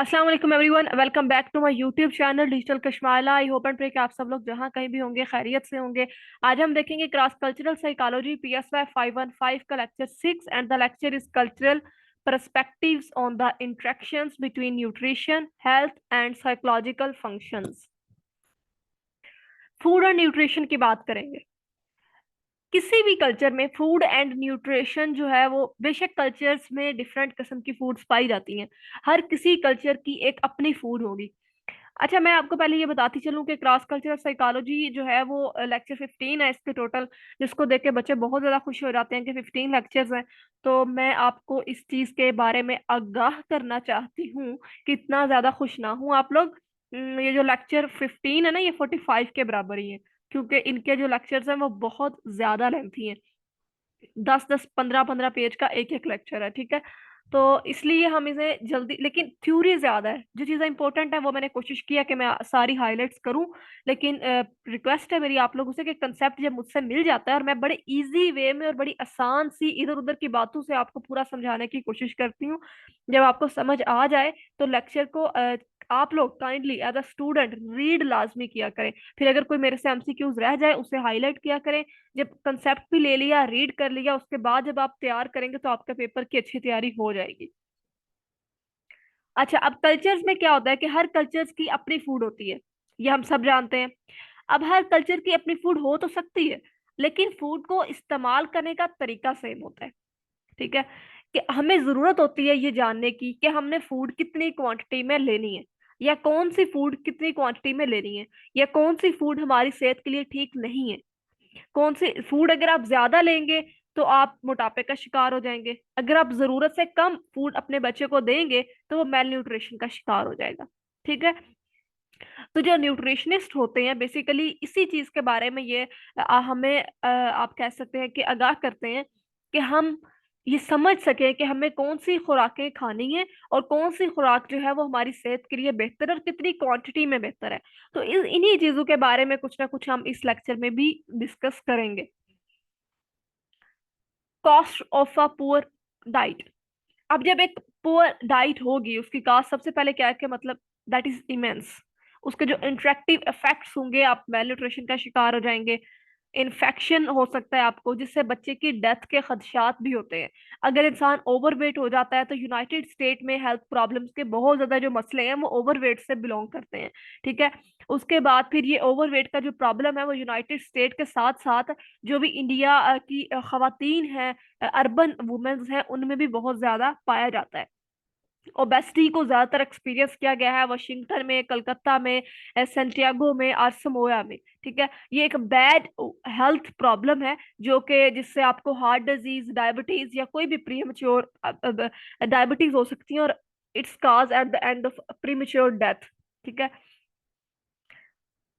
अस्सलाम वालेकुम everyone, welcome back to my YouTube channel digital Kashmala. I hope and pray कि आप सब लोग जहां कहीं भी होंगे खैरियत से होंगे। आज हम देखेंगे क्रॉस कल्चरल साइकोलॉजी PSY 515 का lecture 6 and the lecture is cultural perspectives on the interactions between nutrition, health and psychological functions। Food और न्यूट्रिशन की बात करेंगे। किसी भी कल्चर में फूड एंड न्यूट्रिशन जो है वो बेशक कल्चर्स में डिफरेंट किस्म की फूड्स पाई जाती हैं। हर किसी कल्चर की एक अपनी फूड होगी। अच्छा, मैं आपको पहले ये बताती चलूं कि क्रॉस कल्चरल साइकोलॉजी जो है वो लेक्चर 15 है इसके टोटल, जिसको देख के बच्चे बहुत ज्यादा खुश हो जाते हैं कि 15 लेक्चर्स हैं। तो मैं आपको इस चीज के बारे में आगाह करना चाहती हूँ कि इतना ज्यादा खुश ना हूँ आप लोग। ये जो लेक्चर 15 है ना, ये 45 के बराबर ही है, क्योंकि इनके जो लेक्चर्स हैं वो बहुत ज्यादा लेंथी हैं। 10-10 15-15 पेज का एक एक लेक्चर है, ठीक है। तो इसलिए हम इसे जल्दी, लेकिन थ्योरी ज्यादा है, जो चीजें इंपॉर्टेंट है वो मैंने कोशिश किया कि मैं सारी हाईलाइट्स करूं। लेकिन रिक्वेस्ट है मेरी आप लोगों से कि कंसेप्ट जब मुझसे मिल जाता है और मैं बड़े इजी वे में और बड़ी आसान सी इधर उधर की बातों से आपको पूरा समझाने की कोशिश करती हूँ। जब आपको समझ आ जाए तो लेक्चर को आप लोग kindly as a student read लाजमी किया करें। फिर अगर कोई मेरे से MCQs रह जाए उसे हाईलाइट किया करें। जब कंसेप्ट भी ले लिया, रीड कर लिया, उसके बाद जब आप तैयार करेंगे तो आपका पेपर की अच्छी तैयारी हो जाएगी। अच्छा, अब कल्चर्स में क्या होता है कि हर कल्चर्स की अपनी फूड होती है, ये हम सब जानते हैं। अब हर कल्चर की अपनी फूड हो तो सकती है, लेकिन फूड को इस्तेमाल करने का तरीका सेम होता है, ठीक है। कि हमें जरूरत होती है ये जानने की कि हमने फूड कितनी क्वांटिटी में लेनी है, या कौन सी फूड कितनी क्वांटिटी में लेनी है, या कौन सी फूड हमारी सेहत के लिए ठीक नहीं है। कौन सी फूड अगर आप ज्यादा लेंगे तो आप मोटापे का शिकार हो जाएंगे, अगर आप जरूरत से कम फूड अपने बच्चे को देंगे तो वो मेल न्यूट्रिशन का शिकार हो जाएगा, ठीक है। तो जो न्यूट्रिशनिस्ट होते हैं बेसिकली इसी चीज के बारे में ये हमें आप कह सकते हैं कि आगाह करते हैं कि हम ये समझ सके कि हमें कौन सी खुराकें खानी है और कौन सी खुराक जो है वो हमारी सेहत के लिए बेहतर है और कितनी क्वांटिटी में बेहतर है। तो इन्हीं चीजों के बारे में कुछ ना कुछ हम इस लेक्चर में भी डिस्कस करेंगे। Cost of a poor diet. अब जब एक पुअर डाइट होगी उसकी कॉस्ट सबसे पहले क्या है कि मतलब दैट इज इमेंस। उसके जो इंटरेक्टिव इफेक्ट्स होंगे, आप मेल न्यूट्रिशन का शिकार हो जाएंगे, इन्फेक्शन हो सकता है आपको, जिससे बच्चे की डेथ के खदशात भी होते हैं। अगर इंसान ओवरवेट हो जाता है तो यूनाइटेड स्टेट में हेल्थ प्रॉब्लम्स के बहुत ज्यादा जो मसले हैं वो ओवरवेट से बिलोंग करते हैं, ठीक है। उसके बाद फिर ये ओवरवेट का जो प्रॉब्लम है वो यूनाइटेड स्टेट के साथ साथ जो भी इंडिया की खवातीन हैं, अर्बन वुमेन्स हैं, उनमें भी बहुत ज्यादा पाया जाता है। ओबेसिटी को ज्यादातर एक्सपीरियंस किया गया है वाशिंगटन में, कलकत्ता में, सेंटियागो में और समोया में, ठीक है। ये एक बैड हेल्थ प्रॉब्लम है जो कि जिससे आपको हार्ट डिजीज, डायबिटीज या कोई भी प्रीमेच्योर डायबिटीज हो सकती है, और it's cause at the end of premature death, ठीक है।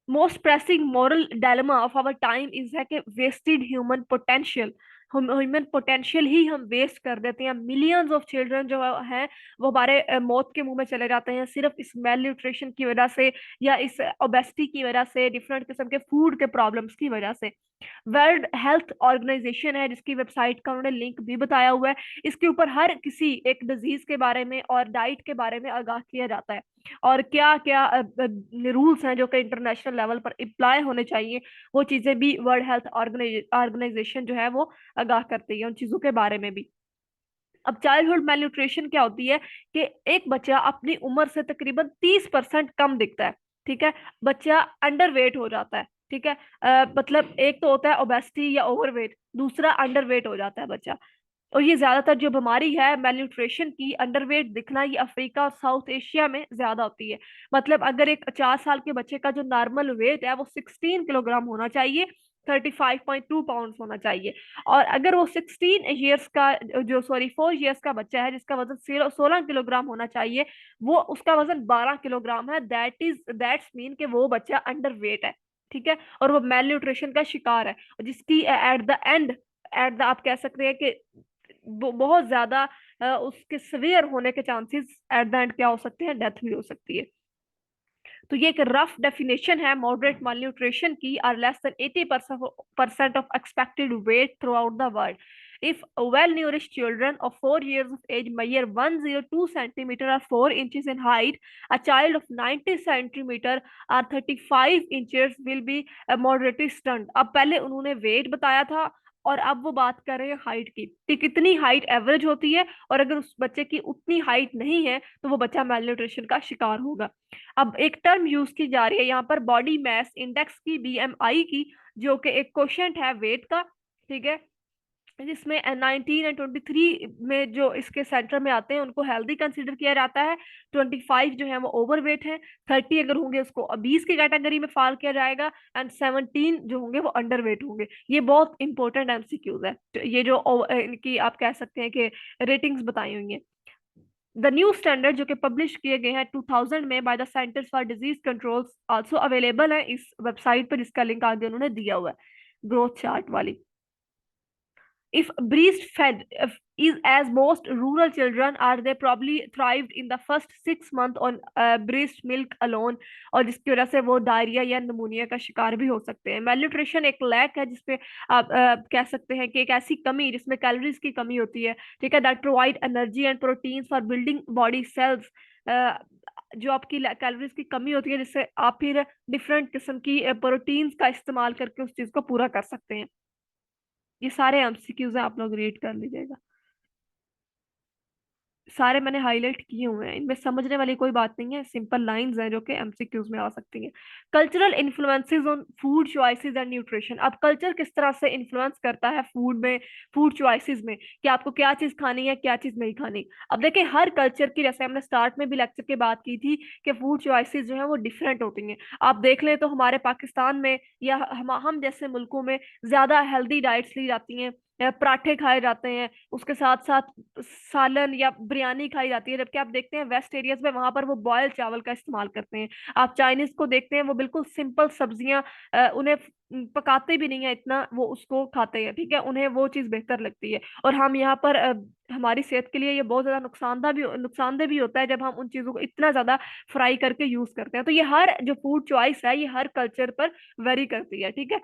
Most pressing moral dilemma of our time is है कि वेस्टेड ह्यूमन पोटेंशियल। हम ह्यूमन पोटेंशियल ही हम वेस्ट कर देते हैं। मिलियंस ऑफ चिल्ड्रन जो हैं वो हमारे मौत के मुंह में चले जाते हैं सिर्फ इस मेल न्यूट्रिशन की वजह से, या इस ओबेसिटी की वजह से, डिफरेंट किस्म के फूड के प्रॉब्लम्स की वजह से। वर्ल्ड हेल्थ ऑर्गेनाइजेशन है जिसकी वेबसाइट का उन्होंने लिंक भी बताया हुआ है, इसके ऊपर हर किसी एक डिजीज के बारे में और डाइट के बारे में आगाह किया जाता है, और क्या क्या रूल्स हैं जो कि इंटरनेशनल लेवल पर अप्लाई होने चाहिए, वो चीजें भी वर्ल्ड हेल्थ ऑर्गेनाइजेशन जो है वो आगाह करती है उन चीजों के बारे में भी। अब चाइल्डहुड मेल न्यूट्रिशन क्या होती है कि एक बच्चा अपनी उम्र से तकरीबन 30% कम दिखता है, ठीक है। बच्चा अंडर वेट हो जाता है, ठीक है। मतलब एक तो होता है ओबेसिटी या ओवरवेट, दूसरा अंडर वेट हो जाता है बच्चा। और ये ज्यादातर जो बीमारी है मेलन्यूट्रिशन की, अंडरवेट दिखना, ये अफ्रीका और साउथ एशिया में ज्यादा होती है। मतलब अगर एक 4 साल के बच्चे का जो नॉर्मल वेट है वो 16 किलोग्राम होना चाहिए, 35.2 पाउंड होना चाहिए। और अगर वो 16 ईयर्स का जो सॉरी 4 ईयर्स का बच्चा है जिसका वजन 16 किलोग्राम होना चाहिए, वो उसका वजन 12 किलोग्राम है, दैट्स मीन कि वो बच्चा अंडर वेट है, ठीक है। और वो मेल न्यूट्रिशन का शिकार है, जिसकी एट द आप कह सकते हैं कि बहुत ज्यादा उसके सवेयर होने के चांसेस एट द एंड क्या हो सकते हैं, डेथ भी हो सकती है। तो ये एक रफ डेफिनेशन है मॉडरेट malnutrition की, or less than 80% of expected weight throughout the world. If well nourished children of 4 years of age measure 102 centimeter or 4 inches in height, a child of 90 centimeter or 35 inches will be moderately stunned. अब पहले उन्होंने wait बताया था और अब वो बात कर रहे हैं हाइट की कि कितनी हाइट एवरेज होती है, और अगर उस बच्चे की उतनी हाइट नहीं है तो वो बच्चा मेलन्यूट्रिशन का शिकार होगा। अब एक टर्म यूज की जा रही है यहाँ पर बॉडी मास इंडेक्स की, बीएमआई की, जो कि एक क्वेश्चन है वेट का, ठीक है, जिसमें 19 और 23 में जो इसके सेंटर में आते हैं उनको हेल्दी कंसिडर किया जाता है। 25 जो है वो ओवरवेट है, 30 अगर होंगे उसको obese की कैटेगरी में फॉल किया जाएगा, एंड 17 जो होंगे वो अंडरवेट होंगे। ये बहुत इंपॉर्टेंट एमसीक्यूज है, तो ये जो इनकी आप कह सकते हैं कि रेटिंग्स बताई हुई हैं। द न्यू स्टैंडर्ड जो कि पब्लिश किए गए हैं 2000 में by the centres for disease control also available है इस वेबसाइट पर, जिसका लिंक आगे उन्होंने दिया हुआ है, ग्रोथ चार्ट वाली। If breastfed is as most rural children are, they probably thrived in the first 6 months on breast milk alone, और जिसकी वजह से वो डायरिया या निमोनिया का शिकार भी हो सकते हैं। मेलन्यूट्रिशन एक लैक है जिसपे आप कह सकते हैं कि एक ऐसी कमी जिसमें कैलोरीज की कमी होती है, ठीक है, that provide energy and proteins for building body cells. जो आपकी कैलोरीज की कमी होती है जिससे आप फिर डिफरेंट किस्म की प्रोटीन्स का इस्तेमाल करके उस चीज को पूरा कर सकते हैं। ये सारे एमसीक्यूज हैं, आप लोग रीड कर लीजिएगा, सारे मैंने हाईलाइट किए हुए हैं, इनमें समझने वाली कोई बात नहीं है, सिंपल लाइंस हैं जो कि एमसीक्यूज में आ सकती हैं। Cultural influences on food choices and nutrition. अब कल्चर किस तरह से इन्फ्लुएंस करता है फूड में, फूड चॉइसेस में, कि आपको क्या चीज खानी है क्या चीज नहीं खानी। अब देखिए हर कल्चर की, जैसे हमने स्टार्ट में भी लेक्चर की बात की थी कि फूड चॉइसेस जो है वो डिफरेंट होती हैं। आप देख लें तो हमारे पाकिस्तान में या हम जैसे मुल्कों में ज्यादा हेल्दी डाइट्स ली जाती हैं, पराठे खाए जाते हैं, उसके साथ साथ सालन या बिरयानी खाई जाती है, जबकि आप देखते हैं वेस्ट एरियाज में वहां पर वो बॉयल चावल का इस्तेमाल करते हैं। आप चाइनीज को देखते हैं वो बिल्कुल सिंपल सब्जियां, उन्हें पकाते भी नहीं है इतना, वो उसको खाते हैं, ठीक है, उन्हें वो चीज बेहतर लगती है। और हम यहाँ पर हमारी सेहत के लिए ये बहुत ज्यादा नुकसानदेह भी होता है जब हम उन चीजों को इतना ज्यादा फ्राई करके यूज करते हैं। तो ये हर जो फूड चॉइस है ये हर कल्चर पर वेरी करती है, ठीक है।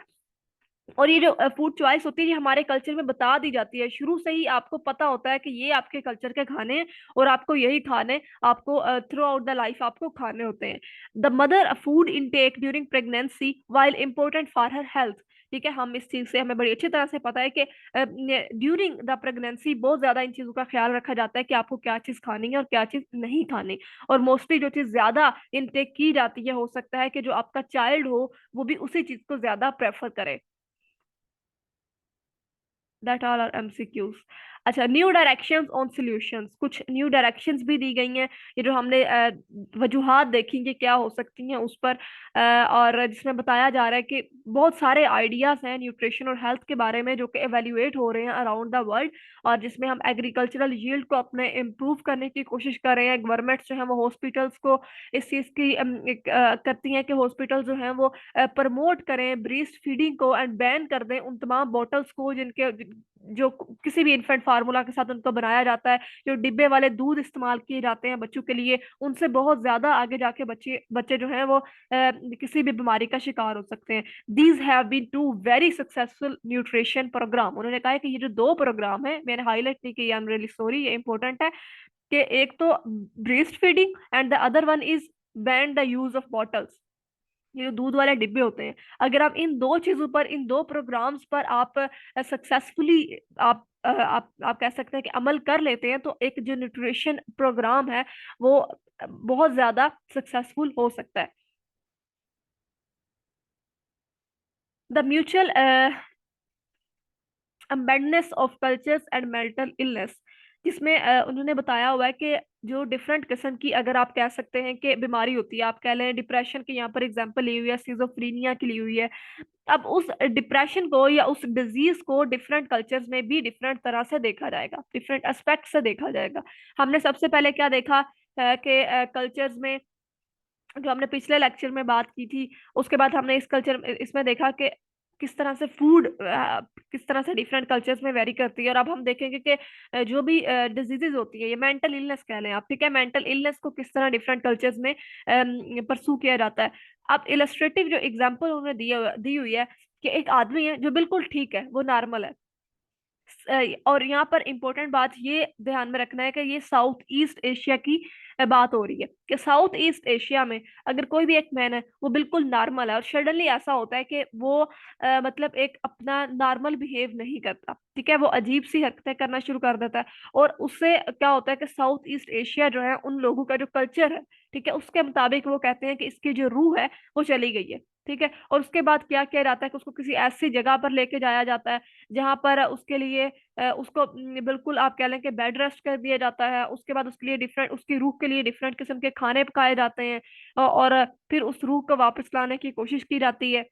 और ये जो फूड चॉइस होती है ये हमारे कल्चर में बता दी जाती है, शुरू से ही आपको पता होता है कि ये आपके कल्चर के खाने हैं और आपको यही खाने, आपको थ्रू आउट द लाइफ आपको खाने होते हैं। The mother food intake during pregnancy while important for her health, ठीक है, हम इस चीज से हमें बड़ी अच्छी तरह से पता है कि ड्यूरिंग द प्रेगनेंसी बहुत ज्यादा इन चीजों का ख्याल रखा जाता है कि आपको क्या चीज खानी है और क्या चीज नहीं खानी। और मोस्टली जो चीज ज्यादा इनटेक की जाती है, हो सकता है कि जो आपका चाइल्ड हो वो भी उसी चीज को ज्यादा प्रेफर करे। That all are MCQs. अच्छा, न्यू डायरेक्शंस ऑन सॉल्यूशंस, कुछ न्यू डायरेक्शंस भी दी गई हैं, ये जो हमने वजूहात देखी कि क्या हो सकती हैं उस पर, और जिसमें बताया जा रहा है कि बहुत सारे आइडियाज हैं न्यूट्रिशन और हेल्थ के बारे में जो कि एवेल्युएट हो रहे हैं अराउंड द वर्ल्ड, और जिसमें हम एग्रीकल्चरल यील्ड को अपने इम्प्रूव करने की कोशिश कर रहे हैं। गवर्नमेंट्स जो है वो हॉस्पिटल्स को इस चीज़ की करती हैं कि हॉस्पिटल जो हैं वो प्रमोट करें ब्रीस्ट फीडिंग को एंड बैन कर दें उन तमाम बॉटल्स को जिनके जो किसी भी इन्फेंट फार्मूला के साथ उनको बनाया जाता है, जो डिब्बे वाले दूध इस्तेमाल किए जाते हैं बच्चों के लिए, उनसे बहुत ज्यादा आगे जाके बच्चे बच्चे जो हैं वो किसी भी बीमारी का शिकार हो सकते हैं। These have been two very successful nutrition program. उन्होंने कहा है कि ये जो दो प्रोग्राम है, मैंने हाईलाइट नहीं किया, आई एम रियली सॉरी, ये इंपॉर्टेंट है, कि एक तो breast feeding and the other one is ban the use of bottles, ये जो दूध वाले डिब्बे होते हैं। अगर आप इन दो चीजों पर, इन दो प्रोग्राम्स पर आप सक्सेसफुली आप कह सकते हैं कि अमल कर लेते हैं तो एक जो न्यूट्रिशन प्रोग्राम है वो बहुत ज्यादा सक्सेसफुल हो सकता है। The mutual embeddedness of cultures and mental illness, जिसमें उन्होंने बताया हुआ है कि जो डिफरेंट किस्म की, अगर आप कह सकते हैं कि बीमारी होती है, आप कह लें डिप्रेशन की यहाँ पर एग्जांपल ली हुई है, सिजोफ्रीनिया की ली हुई है। अब उस डिप्रेशन को या उस डिजीज को डिफरेंट कल्चर्स में भी डिफरेंट तरह से देखा जाएगा, डिफरेंट एस्पेक्ट से देखा जाएगा। हमने सबसे पहले क्या देखा कि कल्चर्स में, जो हमने पिछले लेक्चर में बात की थी, उसके बाद हमने इस कल्चर इसमें देखा कि किस तरह से फूड किस तरह से डिफरेंट कल्चर्स में वेरी करती है। और अब हम देखेंगे कि जो भी डिजीजेज होती है, ये मेंटल इलनेस कह लें आप, ठीक है, मेंटल इलनेस को किस तरह डिफरेंट कल्चर्स में परसू किया जाता है। अब इलस्ट्रेटिव जो एग्जांपल उन्होंने दी हुई है कि एक आदमी है जो बिल्कुल ठीक है, वो नॉर्मल है, और यहाँ पर इंपॉर्टेंट बात ये ध्यान में रखना है कि ये साउथ ईस्ट एशिया की बात हो रही है, कि साउथ ईस्ट एशिया में अगर कोई भी एक मैन है वो बिल्कुल नॉर्मल है और सडनली ऐसा होता है कि वो मतलब एक अपना नॉर्मल बिहेव नहीं करता, ठीक है, वो अजीब सी हरकतें करना शुरू कर देता है, और उससे क्या होता है कि साउथ ईस्ट एशिया जो है उन लोगों का जो कल्चर है, ठीक है, उसके मुताबिक वो कहते हैं कि इसकी जो रूह है वो चली गई है, ठीक है। और उसके बाद क्या किया जाता है कि उसको किसी ऐसी जगह पर लेके जाया जाता है जहां पर उसके लिए उसको बिल्कुल आप कह लें कि बेड रेस्ट कर दिया जाता है। उसके बाद उसके लिए डिफरेंट, उसकी रूह के लिए डिफरेंट किस्म के खाने पकाए जाते हैं, और फिर उस रूह को वापस लाने की कोशिश की जाती है।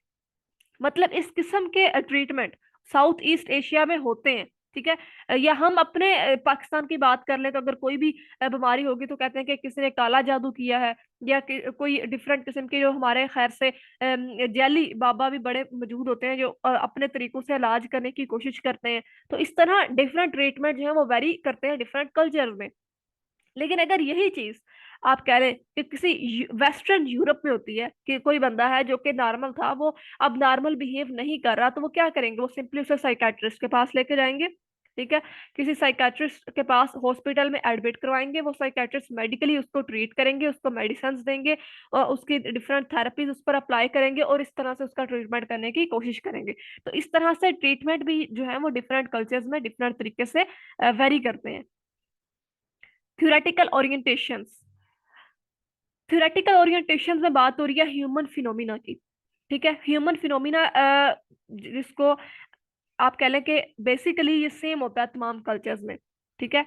मतलब इस किस्म के ट्रीटमेंट साउथ ईस्ट एशिया में होते हैं, ठीक है। या हम अपने पाकिस्तान की बात कर ले तो अगर कोई भी बीमारी होगी तो कहते हैं कि किसी ने काला जादू किया है, या कोई डिफरेंट किस्म के, जो हमारे खैर से जैली बाबा भी बड़े मौजूद होते हैं जो अपने तरीकों से इलाज करने की कोशिश करते हैं। तो इस तरह डिफरेंट ट्रीटमेंट जो है वो वेरी करते हैं डिफरेंट कल्चर में। लेकिन अगर यही चीज आप कह रहे हैं कि किसी वेस्टर्न यूरोप में होती है, कि कोई बंदा है जो कि नॉर्मल था वो अब नॉर्मल बिहेव नहीं कर रहा, तो वो क्या करेंगे, वो सिंपली उसे साइकाट्रिस्ट के पास लेके जाएंगे, ठीक है। किसी साइकाट्रिस्ट के पास हॉस्पिटल में एडमिट करवाएंगे, वो साइकाट्रिस्ट मेडिकली उसको ट्रीट करेंगे, उसको मेडिसिन देंगे और उसकी डिफरेंट थेरेपीज उस पर अप्लाई करेंगे और इस तरह से उसका ट्रीटमेंट करने की कोशिश करेंगे। तो इस तरह से ट्रीटमेंट भी जो है वो डिफरेंट कल्चर्स में डिफरेंट तरीके से वेरी करते हैं। थ्योरेटिकल ओरिएंटेशंस, थ्योरेटिकल ओरिएंटेशन में बात हो रही है ह्यूमन फिनोमिना की, ठीक है। ह्यूमन फिनोमिना जिसको आप कह लें कि बेसिकली ये सेम होता है तमाम कल्चर्स में, ठीक है।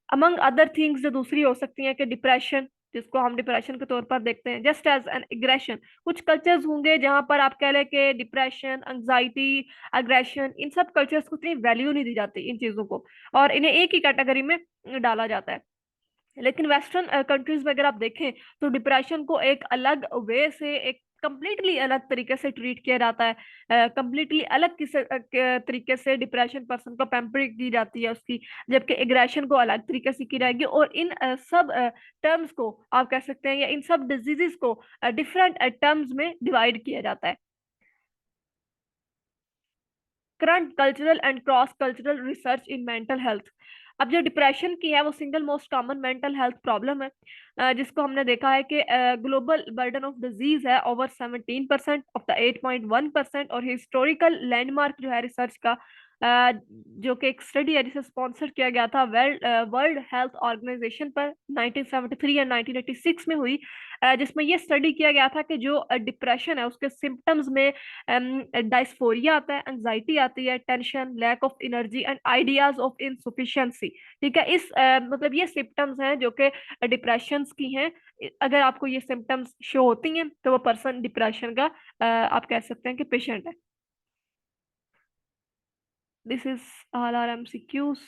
अमंग अदर थिंग्स जो दूसरी हो सकती हैं कि डिप्रेशन, जिसको हम डिप्रेशन के तौर पर देखते हैं, जस्ट एज एन एग्रेशन। कुछ कल्चर्स होंगे जहां पर आप कह लें कि डिप्रेशन, एंग्जाइटी, अग्रेशन, इन सब कल्चर्स को इतनी वैल्यू नहीं दी जाती इन चीजों को, और इन्हें एक ही कैटेगरी में डाला जाता है। लेकिन वेस्टर्न कंट्रीज में अगर आप देखें तो डिप्रेशन को एक अलग वे से, एक कंप्लीटली अलग तरीके से ट्रीट किया जाता है, कंप्लीटली अलग तरीके से डिप्रेशन पर्सन को पैम्परिंग की जाती है उसकी, जबकि एग्रेशन को अलग तरीके से की जाएगी। और इन सब टर्म्स को आप कह सकते हैं, या इन सब डिजीजेस को डिफरेंट टर्म्स में डिवाइड किया जाता है। Current cultural and cross cultural research in mental health. अब जो डिप्रेशन की है वो single most common mental health problem है, जिसको हमने देखा है कि ग्लोबल बर्डन ऑफ डिजीज है ओवर 17% ऑफ द 8.1%। और हिस्टोरिकल लैंडमार्क जो है रिसर्च का, जो कि एक स्टडी है जिसे स्पॉन्सर किया गया था वर्ल्ड हेल्थ ऑर्गेनाइजेशन पर 1973 या 1986 में हुई, जिसमें ये स्टडी किया गया था कि जो डिप्रेशन है उसके सिम्टम्स में डायस्फोरिया आता है, एंजाइटी आती है, tension, lack of energy and ideas of insufficiency, ठीक है। इस मतलब ये सिम्टम्स हैं जो कि डिप्रेशन की हैं। अगर आपको ये सिम्टम्स शो होती हैं तो वो पर्सन डिप्रेशन का आप कह सकते हैं कि पेशेंट है। This is all are MCQs.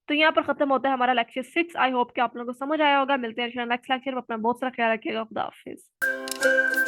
तो यहाँ पर खत्म होता है हमारा लेक्चर 6। आई होप कि आप लोगों को समझ आया होगा। मिलते हैं नेक्स्ट लेक्चर में। अपना बहुत सारा ख्याल रखिएगा। खुदा हाफिज।